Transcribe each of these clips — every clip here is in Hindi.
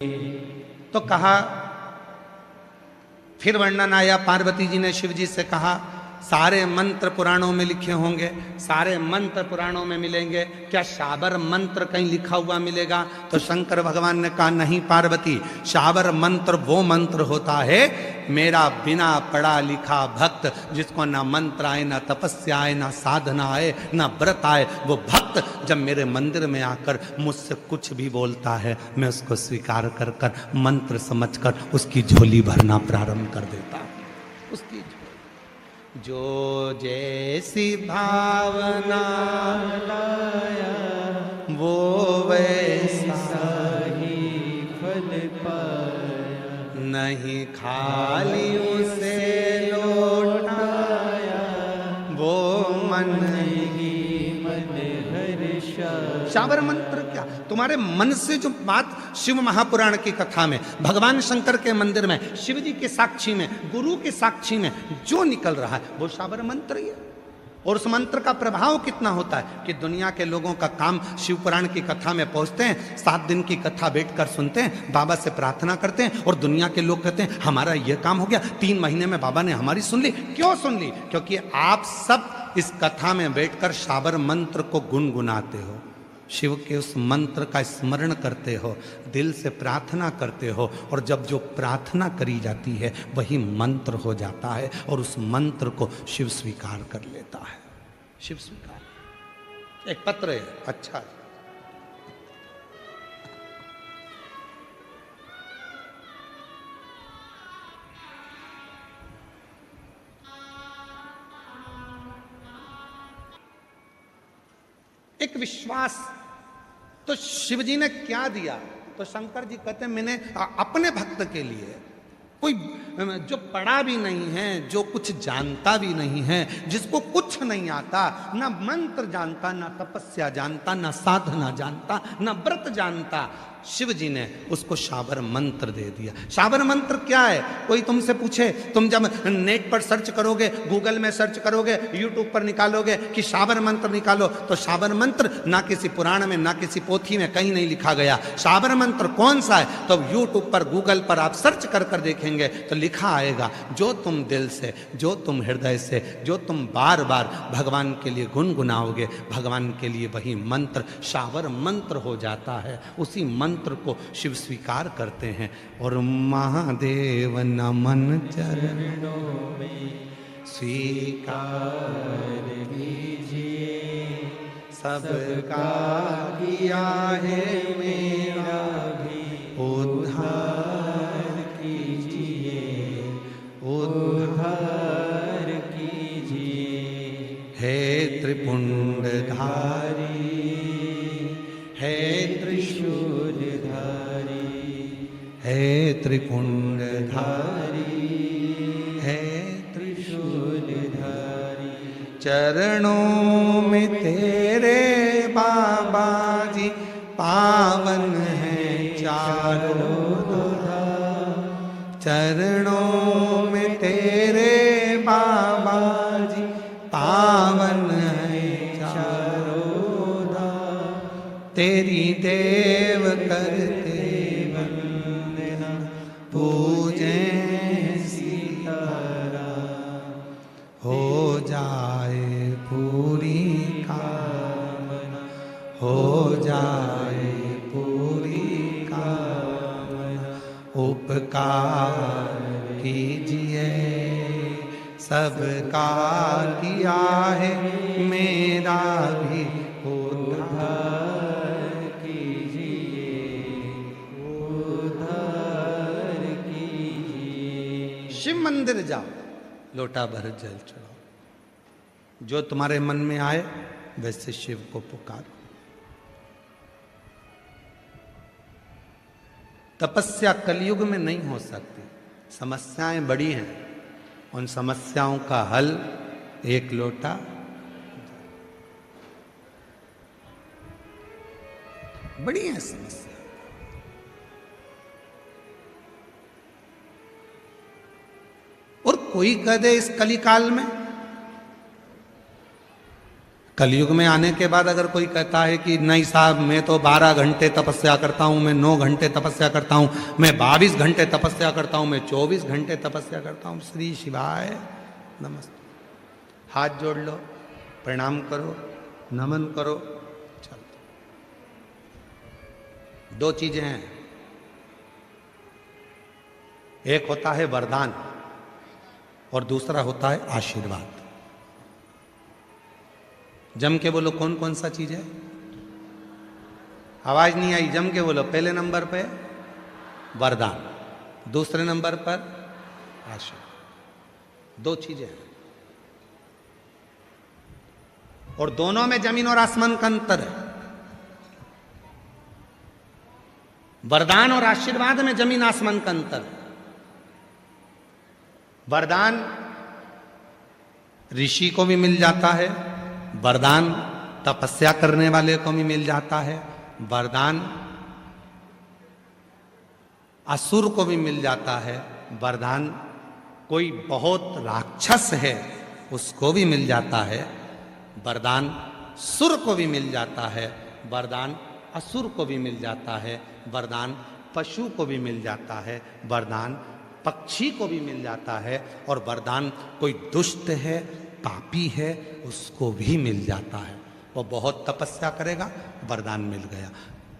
तो कहा, फिर वर्णन आया, पार्वती जी ने शिव जी से कहा सारे मंत्र पुराणों में लिखे होंगे, सारे मंत्र पुराणों में मिलेंगे, क्या शाबर मंत्र कहीं लिखा हुआ मिलेगा? तो शंकर भगवान ने कहा नहीं पार्वती, शाबर मंत्र वो मंत्र होता है मेरा बिना पढ़ा लिखा भक्त, जिसको ना मंत्र आए, ना तपस्या आए, ना साधना आए, ना व्रत आए, वो भक्त जब मेरे मंदिर में आकर मुझसे कुछ भी बोलता है, मैं उसको स्वीकार कर कर मंत्र समझकर उसकी झोली भरना प्रारंभ कर देता हूं। उसकी जो जैसी भावना लाया वो वैसा ही फल पाया, नहीं खाली उसे लौटाया वो मन ही मन हर्षा। शाबर मंत्र क्या? तुम्हारे मन से जो बात शिव महापुराण की कथा में, भगवान शंकर के मंदिर में, शिव जी के साक्षी में, गुरु के साक्षी में जो निकल रहा है वो शाबर मंत्र ही है। और उस मंत्र का प्रभाव कितना होता है कि दुनिया के लोगों का काम शिव पुराण की कथा में पहुंचते हैं, 7 दिन की कथा बैठकर सुनते हैं, बाबा से प्रार्थना करते हैं, और दुनिया के लोग कहते हैं हमारा यह काम हो गया, 3 महीने में बाबा ने हमारी सुन ली। क्यों सुन ली? क्योंकि आप सब इस कथा में बैठकर शाबर मंत्र को गुनगुनाते हो, शिव के उस मंत्र का स्मरण करते हो, दिल से प्रार्थना करते हो, और जब जो प्रार्थना करी जाती है वही मंत्र हो जाता है, और उस मंत्र को शिव स्वीकार कर लेता है। शिव स्वीकार। एक पत्र है, अच्छा एक विश्वास। तो शिव जी ने क्या दिया? तो शंकर जी कहते हैं मैंने अपने भक्त के लिए, कोई जो पढ़ा भी नहीं है, जो कुछ जानता भी नहीं है, जिसको कुछ नहीं आता, ना मंत्र जानता, ना तपस्या जानता, ना साधना जानता, ना व्रत जानता, शिव जी ने उसको शाबर मंत्र दे दिया। शाबर मंत्र क्या है? कोई तुमसे पूछे, तुम जब नेट पर सर्च करोगे, गूगल में सर्च करोगे, यूट्यूब पर निकालोगे कि शाबर मंत्र निकालो, तो शाबर मंत्र ना किसी पुराण में, ना किसी पोथी में कहीं नहीं लिखा गया। शाबर मंत्र कौन सा है? तो यूट्यूब पर, गूगल पर आप सर्च कर कर देखेंगे तो लिखा आएगा, जो तुम दिल से, जो तुम हृदय से, जो तुम बार बार भगवान के लिए गुनगुनाओगे, भगवान के लिए वही मंत्र शाबर मंत्र हो जाता है। उसी मंत्र को शिव स्वीकार करते हैं। और महादेव नमन चरणों में स्वीकार कीजिए, सबका किया है मेरा भी उद्धार कीजिए, उद्धार कीजिए। हे त्रिपुंडधारी, हे त्रिशूलधारी, हे त्रिपुंडधारी, हे त्रिशूलधारी, चरणों में तेरे बाबा जी पावन है चारों धाम, चरणों में तेरे बाबा जी पावन है चारों धाम, तेरी देव करते वंदना, पूजे सीताराम, हो जाए पूरी कामना, हो जाए पूरी कामना। उपकार कीजिए, सबका किया है मेरा भी उद्धार कीजिए, उद्धार कीजिए। शिव मंदिर जाओ, लोटा भर जल चढ़ाओ, जो तुम्हारे मन में आए वैसे शिव को पुकारो। तपस्या कलयुग में नहीं हो सकती, समस्याएं बड़ी हैं, उन समस्याओं का हल एक लोटा। बड़ी है समस्या। और कोई कह दे इस कलिकाल में कलयुग में आने के बाद अगर कोई कहता है कि नहीं साहब मैं तो 12 घंटे तपस्या करता हूं, मैं 9 घंटे तपस्या करता हूं, मैं 22 घंटे तपस्या करता हूं, मैं 24 घंटे तपस्या करता हूं, श्री शिवाय नमस्ते, हाथ जोड़ लो, प्रणाम करो, नमन करो, चल। दो चीजें हैं, एक होता है वरदान और दूसरा होता है आशीर्वाद। जम के बोलो कौन कौन सा चीज है? आवाज नहीं आई, जम के बोलो। पहले नंबर पे वरदान, दूसरे नंबर पर आशीर्वाद। दो चीजें हैं और दोनों में जमीन और आसमान का अंतर है। वरदान और आशीर्वाद में जमीन आसमान का अंतर है। वरदान ऋषि को भी मिल जाता है, वरदान तपस्या करने वाले को भी मिल जाता है, वरदान असुर को भी मिल जाता है, वरदान कोई बहुत राक्षस है उसको भी मिल जाता है, वरदान सुर को भी मिल जाता है, वरदान असुर को भी मिल जाता है, वरदान पशु को भी मिल जाता है, वरदान पक्षी को भी मिल जाता है, और वरदान कोई दुष्ट है पापी है उसको भी मिल जाता है। वो बहुत तपस्या करेगा, वरदान मिल गया।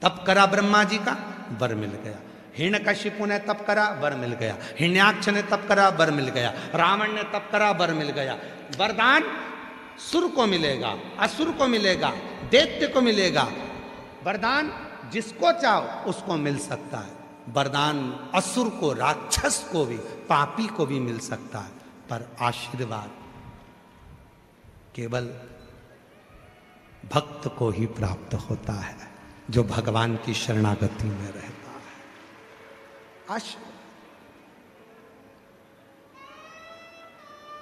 तप करा ब्रह्मा जी का, वर मिल गया। हिरण्यकशिपु ने तप करा, वर मिल गया। हिरण्याक्ष ने तप करा, वर मिल गया। रावण ने तप करा, वर मिल गया। वरदान सुर को मिलेगा, असुर को मिलेगा, दैत्य को मिलेगा। वरदान जिसको चाहो उसको मिल सकता है। वरदान असुर को, राक्षस को भी, पापी को भी मिल सकता है। पर आशीर्वाद केवल भक्त को ही प्राप्त होता है, जो भगवान की शरणागति में रहता है। आशीर्वाद।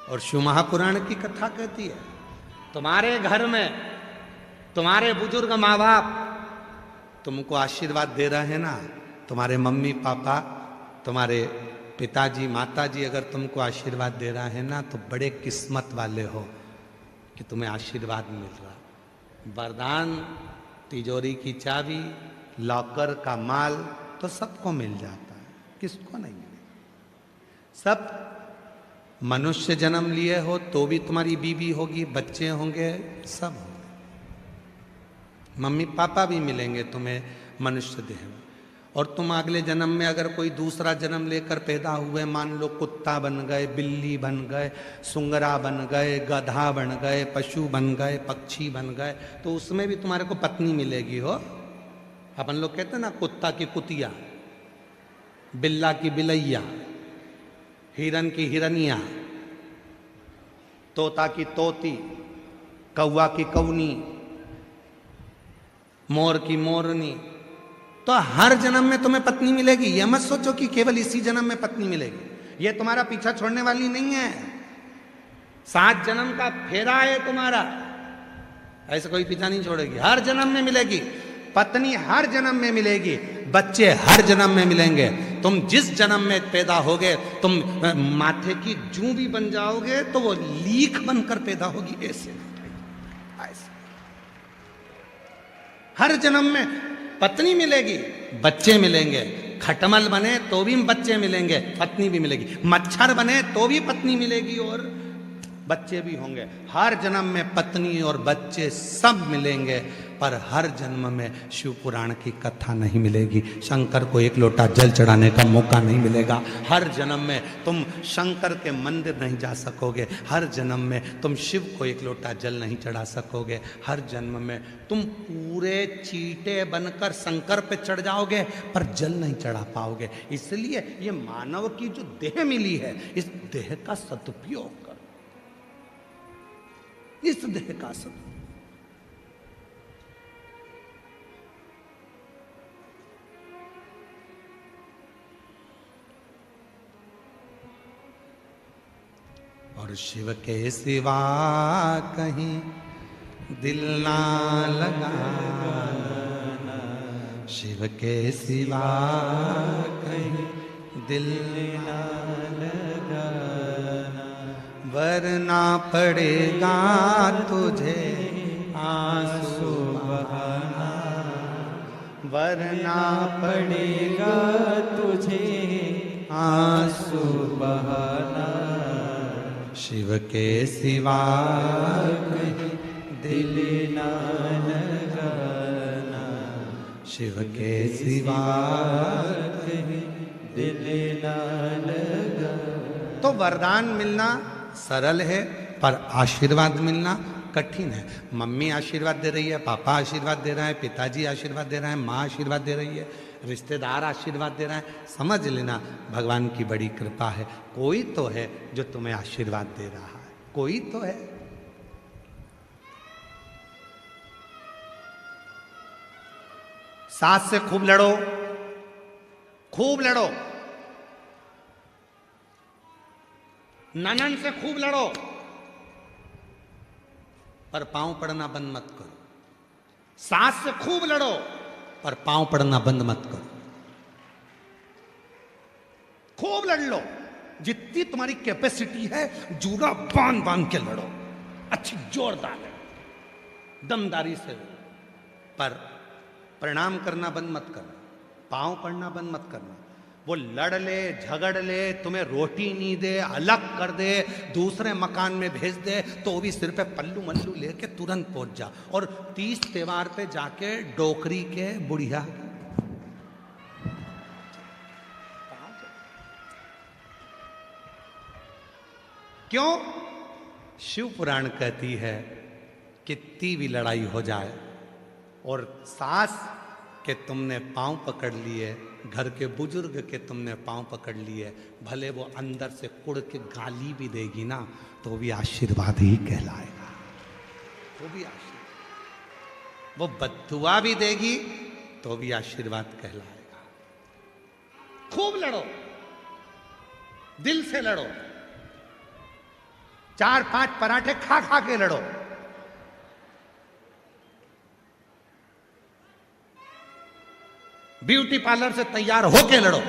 और शिव महापुराण की कथा कहती है, तुम्हारे घर में तुम्हारे बुजुर्ग माँ बाप तुमको आशीर्वाद दे रहे हैं ना, तुम्हारे मम्मी पापा, तुम्हारे पिताजी माताजी अगर तुमको आशीर्वाद दे रहा है ना, तो बड़े किस्मत वाले हो कि तुम्हें आशीर्वाद मिल रहा। वरदान, तिजोरी की चाबी, लॉकर का माल तो सबको मिल जाता है, किसको नहीं मिलेगा? सब मनुष्य जन्म लिए हो तो भी तुम्हारी बीवी होगी, बच्चे होंगे, सब होंगे, मम्मी पापा भी मिलेंगे तुम्हें मनुष्य देह में। और तुम अगले जन्म में अगर कोई दूसरा जन्म लेकर पैदा हुए, मान लो कुत्ता बन गए, बिल्ली बन गए, सुंगरा बन गए, गधा बन गए, पशु बन गए, पक्षी बन गए, तो उसमें भी तुम्हारे को पत्नी मिलेगी हो। अपन लोग कहते हैं ना, कुत्ता की कुतिया, बिल्ला की बिलैया, हिरन की हिरनिया, तोता की तोती, कौवा की कौनी, मोर की मोरनी। तो हर जन्म में तुम्हें पत्नी मिलेगी। यह मत सोचो कि केवल इसी जन्म में पत्नी मिलेगी। यह तुम्हारा पीछा छोड़ने वाली नहीं है। 7 जन्म का फेरा है तुम्हारा, ऐसे कोई पीछा नहीं छोड़ेगी। हर जन्म में मिलेगी पत्नी, हर जन्म में मिलेगी बच्चे, हर जन्म में मिलेंगे। तुम जिस जन्म में पैदा होगे, तुम माथे की जूं भी बन जाओगे तो वो लीख बनकर पैदा होगी, ऐसे हर जन्म में पत्नी मिलेगी, बच्चे मिलेंगे। खटमल बने तो भी बच्चे मिलेंगे, पत्नी भी मिलेगी। मच्छर बने तो भी पत्नी मिलेगी और बच्चे भी होंगे। हर जन्म में पत्नी और बच्चे सब मिलेंगे, पर हर जन्म में शिव पुराण की कथा नहीं मिलेगी। शंकर को एक लोटा जल चढ़ाने का मौका नहीं मिलेगा। हर जन्म में तुम शंकर के मंदिर नहीं जा सकोगे। हर जन्म में तुम शिव को एक लोटा जल नहीं चढ़ा सकोगे। हर जन्म में तुम पूरे चीटे बनकर शंकर पे चढ़ जाओगे, पर जल नहीं चढ़ा पाओगे। इसलिए ये मानव की जो देह मिली है, इस देह का सदुपयोग करो, इस देह का सदुपयोग। और शिव के सिवा कहीं दिल ना लगाना, शिव के सिवा कहीं दिल ना लगाना, वरना पड़ेगा तुझे वरना पड़ेगा तुझे आंसू बहाना। शिव के सिवा दिल ना लगाना, शिव के सिवा दिल ना लगा। तो वरदान मिलना सरल है, पर आशीर्वाद मिलना कठिन है। मम्मी आशीर्वाद दे रही है, पापा आशीर्वाद दे रहा है, पिताजी आशीर्वाद दे रहा है, माँ आशीर्वाद दे रही है, रिश्तेदार आशीर्वाद दे रहा है। समझ लेना भगवान की बड़ी कृपा है। कोई तो है जो तुम्हें आशीर्वाद दे रहा है, कोई तो है। सास से खूब लड़ो, खूब लड़ो, ननन से खूब लड़ो, पर पांव पड़ना बंद मत करो। सास से खूब लड़ो, पर पांव पड़ना बंद मत करो। खूब लड़ लो, जितनी तुम्हारी कैपेसिटी है जूड़ा बांध बांध के लड़ो, अच्छी जोरदार लड़ो, दमदारी से लड़ो, पर प्रणाम करना बंद मत करना, पांव पड़ना बंद मत करना। वो लड़ ले, झगड़ ले, तुम्हें रोटी नहीं दे, अलग कर दे, दूसरे मकान में भेज दे, तो भी सिर पे पल्लू मल्लू लेके तुरंत पहुंच जा। और 30 त्योहार पे जाके डोकरी के बुढ़िया क्यों? शिव पुराण कहती है कितनी भी लड़ाई हो जाए और सास के तुमने पांव पकड़ लिए, घर के बुजुर्ग के तुमने पांव पकड़ लिए, भले वो अंदर से कुड़ के गाली भी देगी ना, तो भी आशीर्वाद ही कहलाएगा। वो भी आशीर्वाद, वो बद्दुआ भी देगी तो भी आशीर्वाद कहलाएगा। खूब लड़ो, दिल से लड़ो, 4-5 पराठे खा खा के लड़ो। ब्यूटी पार्लर से तैयार होके लड़ो,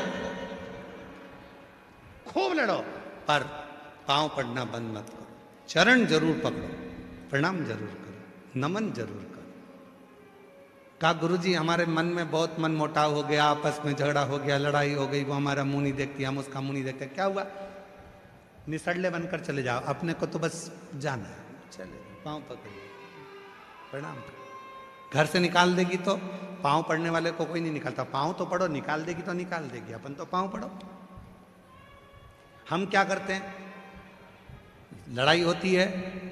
खूब लड़ो, पर पांव पड़ना बंद मत करो। चरण जरूर पकड़ो, प्रणाम जरूर करो, नमन जरूर करो। कहा गुरुजी हमारे मन में बहुत मन मोटाव हो गया, आपस में झगड़ा हो गया, लड़ाई हो गई, वो हमारा मुंह नहीं देखती, हम उसका मुंह नहीं देखते। क्या हुआ? निसड़ले बनकर चले जाओ, अपने को तो बस जाना है, चले पांव पकड़ो, प्रणाम करो। घर से निकाल देगी तो पांव पड़ने वाले को कोई नहीं निकालता, पांव तो पड़ो, निकाल देगी तो निकाल देगी, अपन तो पांव पड़ो। हम क्या करते हैं? लड़ाई होती है,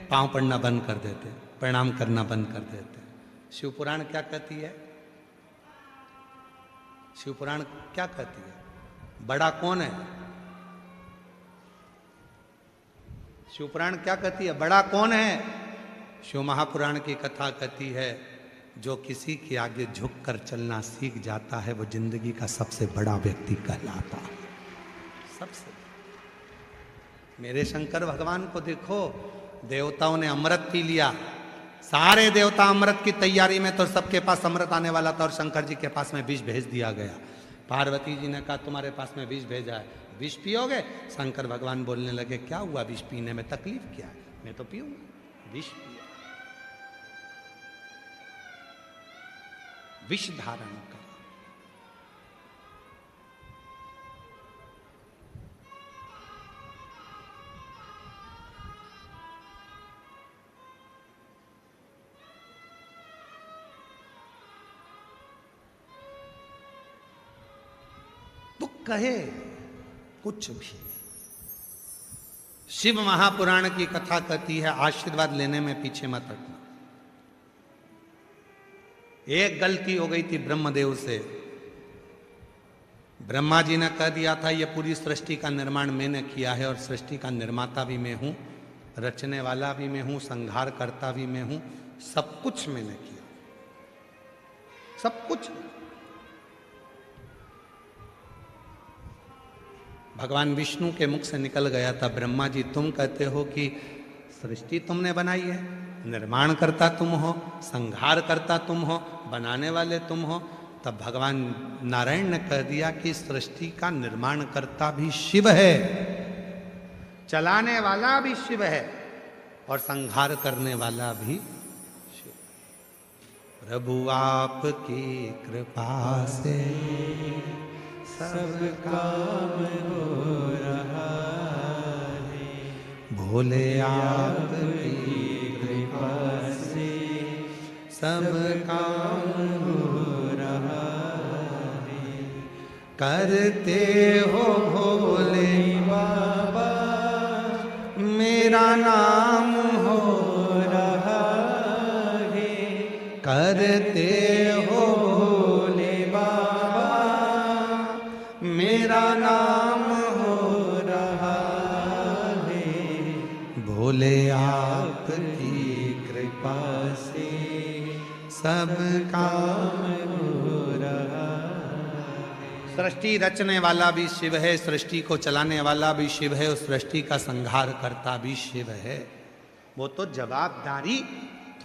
पांव पड़ना बंद कर देते, प्रणाम करना बंद कर देते। शिव पुराण क्या कहती है? शिव पुराण क्या कहती है? बड़ा कौन है? शिव पुराण क्या कहती है? बड़ा कौन है? शिव महापुराण की कथा कहती है जो किसी के आगे झुककर चलना सीख जाता है वो जिंदगी का सबसे बड़ा व्यक्ति कहलाता है। सबसे मेरे शंकर भगवान को देखो, देवताओं ने अमृत पी लिया, सारे देवता अमृत की तैयारी में, तो सबके पास अमृत आने वाला था और शंकर जी के पास में विष भेज दिया गया। पार्वती जी ने कहा तुम्हारे पास में विष भेजा है, विष पियोगे? शंकर भगवान बोलने लगे क्या हुआ, विष पीने में तकलीफ क्या है, मैं तो पीऊंगा। विष पिया, विष धारण करा। तो कहे कुछ भी। शिव महापुराण की कथा कहती है आशीर्वाद लेने में पीछे मत हटना। एक गलती हो गई थी ब्रह्मदेव से। ब्रह्मा जी ने कह दिया था ये पूरी सृष्टि का निर्माण मैंने किया है और सृष्टि का निर्माता भी मैं हूं, रचने वाला भी मैं हूं, संहार करता भी मैं हूं, सब कुछ मैंने किया, सब कुछ। भगवान विष्णु के मुख से निकल गया था, ब्रह्मा जी तुम कहते हो कि सृष्टि तुमने बनाई है, निर्माण करता तुम हो, संहार करता तुम हो, बनाने वाले तुम हो। तब भगवान नारायण ने कह दिया कि सृष्टि का निर्माण करता भी शिव है, चलाने वाला भी शिव है और संहार करने वाला भी शिव। प्रभु आपकी कृपा से सब काम हो रहा है, भोले आपकी कृपा से सब काम हो रहा है। करते हो भोले बाबा मेरा नाम हो रहा है, करते हो भोले बाबा मेरा नाम हो रहा है, भोले आपकी कृपा से सब काम हो रहा। सृष्टि रचने वाला भी शिव है, सृष्टि को चलाने वाला भी शिव है, उस सृष्टि का संहार करता भी शिव है। वो तो जवाबदारी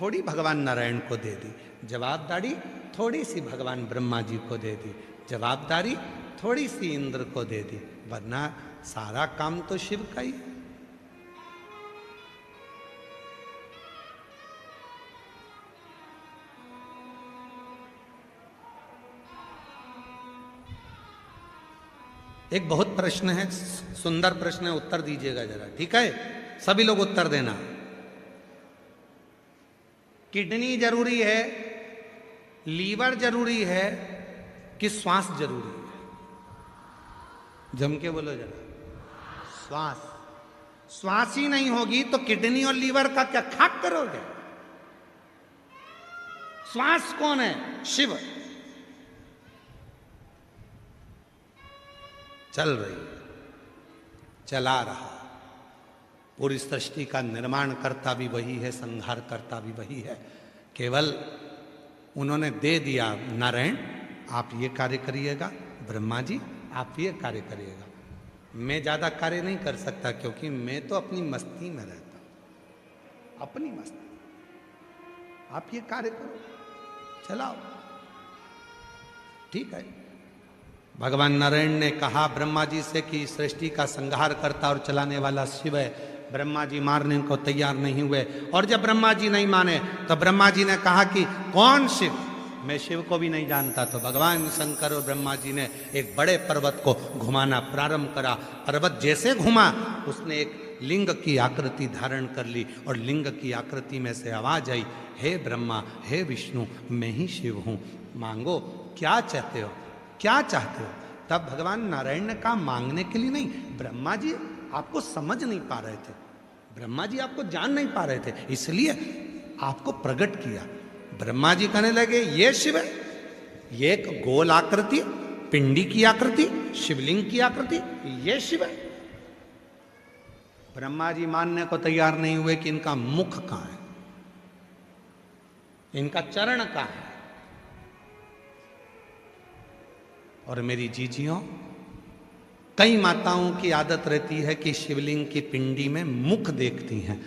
थोड़ी भगवान नारायण को दे दी, जवाबदारी थोड़ी सी भगवान ब्रह्मा जी को दे दी, जवाबदारी थोड़ी सी इंद्र को दे दी, वरना सारा काम तो शिव का ही है। एक बहुत प्रश्न है, सुंदर प्रश्न है, उत्तर दीजिएगा जरा, ठीक है? सभी लोग उत्तर देना। किडनी जरूरी है, लीवर जरूरी है कि श्वास जरूरी है? जम के बोलो जरा। श्वास। श्वास ही नहीं होगी तो किडनी और लीवर का क्या खाक करोगे? श्वास कौन है? शिव। चल रही, चला रहा, पूरी सृष्टि का निर्माण करता भी वही है, संहार करता भी वही है। केवल उन्होंने दे दिया, नारायण आप ये कार्य करिएगा, ब्रह्मा जी आप ये कार्य करिएगा। मैं ज्यादा कार्य नहीं कर सकता क्योंकि मैं तो अपनी मस्ती में रहता हूं, अपनी मस्ती। आप ये कार्य करो, चलाओ, ठीक है। भगवान नारायण ने कहा ब्रह्मा जी से कि सृष्टि का संहार करता और चलाने वाला शिव है। ब्रह्मा जी मारने को तैयार नहीं हुए, और जब ब्रह्मा जी नहीं माने तो ब्रह्मा जी ने कहा कि कौन शिव? मैं शिव को भी नहीं जानता। तो भगवान शंकर और ब्रह्मा जी ने एक बड़े पर्वत को घुमाना प्रारंभ करा। पर्वत जैसे घुमा, उसने एक लिंग की आकृति धारण कर ली, और लिंग की आकृति में से आवाज आई, हे ब्रह्मा, हे विष्णु, मैं ही शिव हूं, मांगो क्या चाहते हो, क्या चाहते हो? तब भगवान नारायण ने कहा मांगने के लिए नहीं, ब्रह्मा जी आपको समझ नहीं पा रहे थे, ब्रह्मा जी आपको जान नहीं पा रहे थे, इसलिए आपको प्रकट किया। ब्रह्मा जी कहने लगे ये शिव है, ये एक गोल आकृति, पिंडी की आकृति, शिवलिंग की आकृति, ये शिव है। ब्रह्मा जी मानने को तैयार नहीं हुए कि इनका मुख कहां है, इनका चरण कहां है। और मेरी जीजियों, कई माताओं की आदत रहती है कि शिवलिंग की पिंडी में मुख देखती हैं।